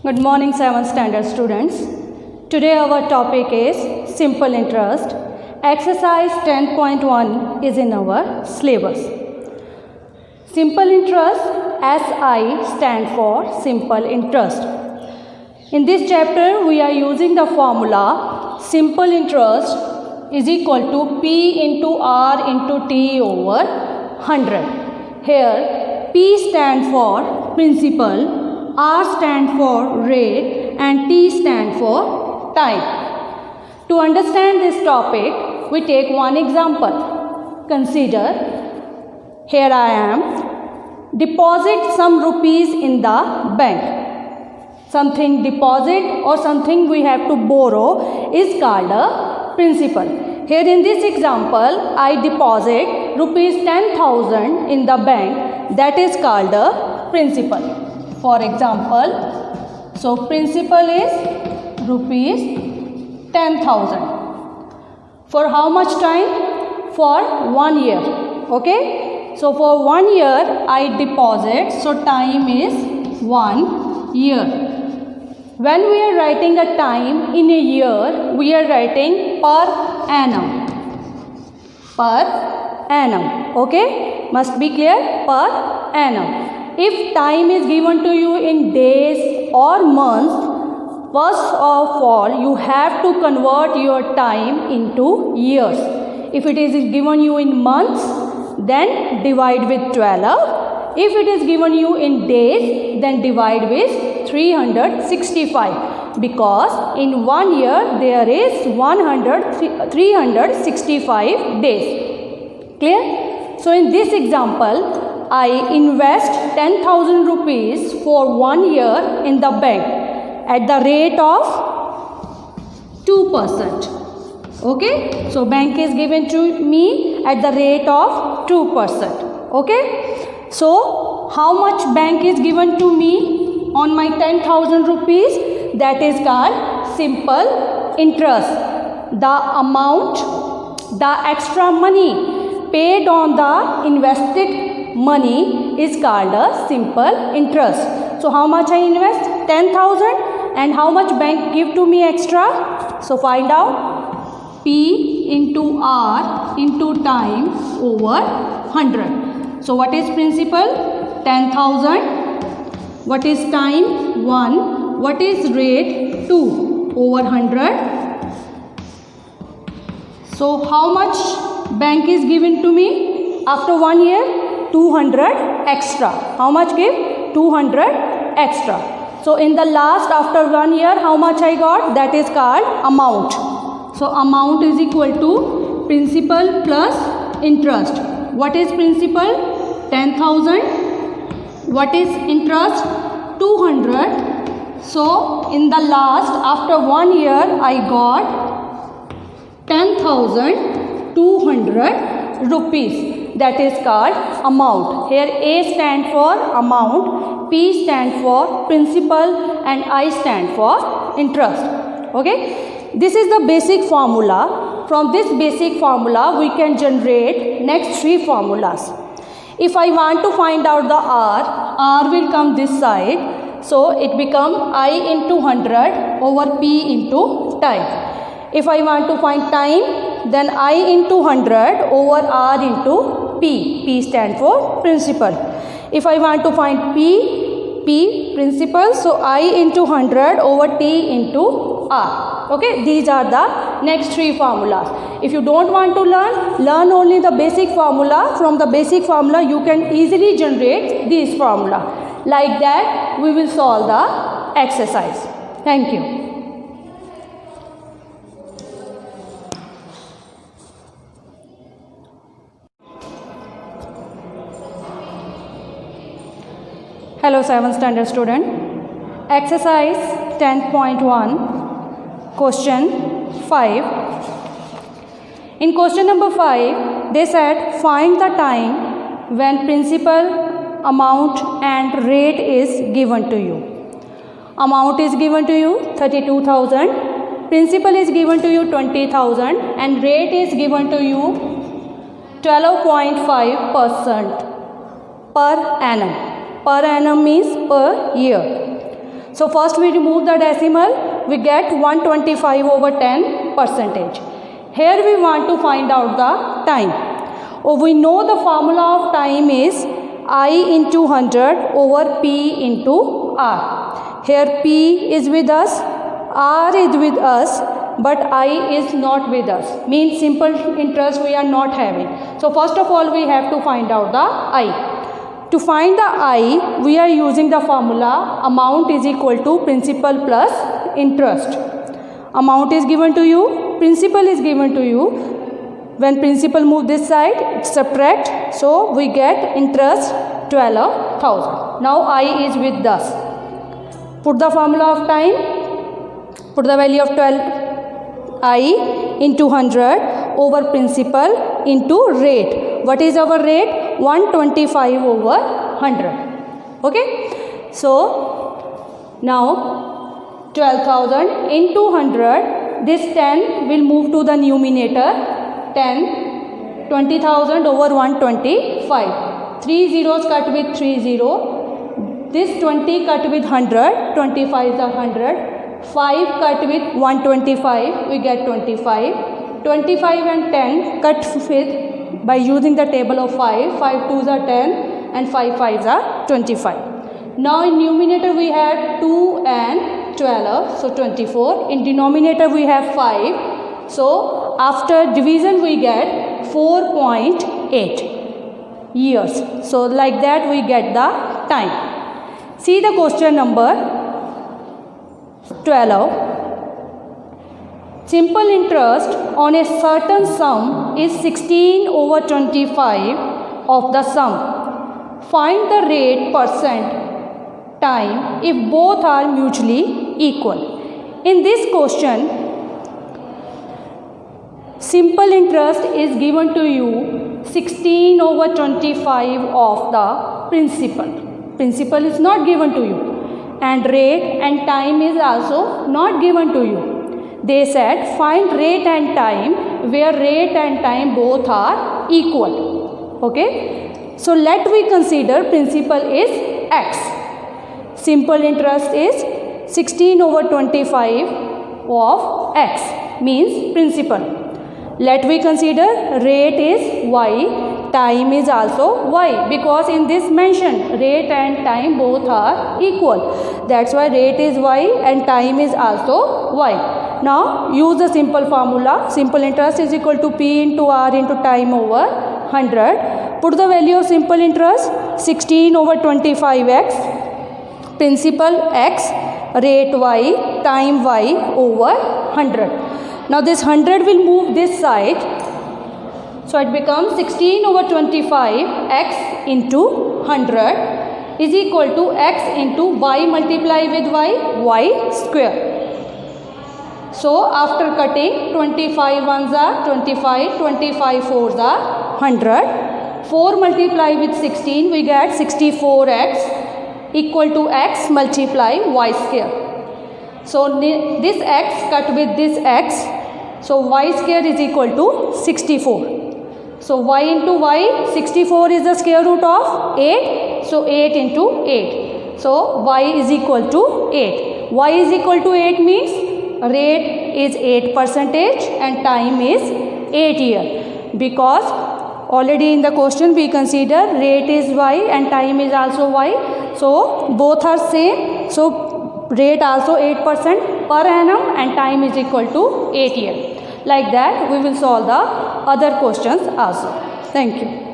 Good morning, 7th standard students. Today our topic is simple interest. Exercise 10.1 is in our syllabus. Simple interest, SI stand for simple interest. In this chapter we are using the formula simple interest is equal to P into R into T over 100. Here P stand for principal, R stand for rate and T stand for time. To understand this topic, we take one example. Consider, here I am, deposit some rupees in the bank. Something deposit or something we have to borrow is called a principal. Here in this example, I deposit rupees 10,000 in the bank, that is called a principal. For example, so principal is rupees 10,000. For how much time? For 1 year. Okay. So for 1 year I deposit. So time is 1 year. When we are writing a time in a year, we are writing per annum. Per annum. Okay. Must be clear. Per annum. If time is given to you in days or months, first of all you have to convert your time into years. If it is given you in months, then divide with 12. If it is given you in days, then divide with 365, because in 1 year there is 365 days. Clear? So in this example, I invest 10,000 rupees for 1 year in the bank at the rate of 2%. Okay. So bank is given to me at the rate of 2%. Okay. So how much bank is given to me on my 10,000 rupees? That is called simple interest. The amount, the extra money paid on the invested money is called a simple interest. So how much I invest? 10,000, and how much bank give to me extra? So find out. P into R into time over 100. So what is principal? 10,000. What is time? 1. What is rate? 2 over 100. So how much bank is given to me after 1 year? 200 extra. How much give? 200 extra. So in the last, after 1 year, how much I got? That is called amount. So amount is equal to principal plus interest. What is principal? 10,000. What is interest? 200. So in the last, after 1 year, I got 10,200 rupees. That is called amount. Here A stand for amount, P stand for principal and I stand for interest. Okay. This is the basic formula. From this basic formula we can generate next 3 formulas. If I want to find out the R will come this side. So it become I into 100 over P into time. If I want to find time, then I into 100 over R into P. P stand for principal. If I want to find P principal, so I into 100 over T into R. Okay, these are the next 3 formulas. If you don't want to learn only the basic formula. From the basic formula you can easily generate these formula. Like that we will solve the exercise. Thank you. Hello 7th standard student. Exercise 10.1, question 5. In question number 5, they said find the time when principal, amount and rate is given to you. Amount is given to you 32,000, principal is given to you 20,000 and rate is given to you 12.5% per annum. Per annum means per year. So first we remove the decimal, we get 125 over 10%. Here we want to find out the time. We know the formula of time is I into 100 over P into R. Here P is with us, R is with us, but I is not with us. Means simple interest we are not having. So first of all we have to find out the I. To find the I, we are using the formula amount is equal to principal plus interest. Amount is given to you, principal is given to you. When principal move this side, subtract, so we get interest 12,000. Now I is with us. Put the formula of time, put the value of 12 I into 100 over principal into rate. What is our rate? 125 over 100. Okay. So now 12,000 into 100, this 10 will move to the numerator, 10, 20,000 over 125. 3 zeros cut with 3 0. This 20 cut with 100, 25 is 100. 5 cut with 125, we get 25. 25 and 10 cut with by using the table of 5. 5 2s are 10 and 5 5s are 25. Now in numerator we have 2 and 12, so 24. In denominator we have 5. So after division we get 4.8 years. So like that we get the time. See the question number 12. Simple interest on a certain sum is 16 over 25 of the sum. Find the rate percent time if both are mutually equal. In this question, simple interest is given to you 16 over 25 of the principal. Principal is not given to you, and rate and time is also not given to you. They said find rate and time where rate and time both are equal. Okay. So let we consider principal is x. Simple interest is 16 over 25 of x means principal. Let we consider rate is y, time is also y, because in this mention rate and time both are equal. That's why rate is y and time is also y. Now use the simple formula. Simple interest is equal to P into R into time over 100. Put the value of simple interest 16 over 25x, principal x, rate y, time y over 100. Now this 100 will move this side. So it becomes 16 over 25 x into 100 is equal to x into y multiply with y square. So after cutting 25 ones are 25, 25 fours are 100. 4 multiply with 16 we get 64x equal to x multiply y square. So this x cut with this x. So y square is equal to 64. So y into y, 64 is the square root of 8. So 8 into 8. So y is equal to 8. Y is equal to 8 means rate is 8% and time is 8 years. Because already in the question we consider rate is y and time is also y. So both are same. So rate also 8% per annum and time is equal to 8 years. Like that we will solve the other questions also. Thank you.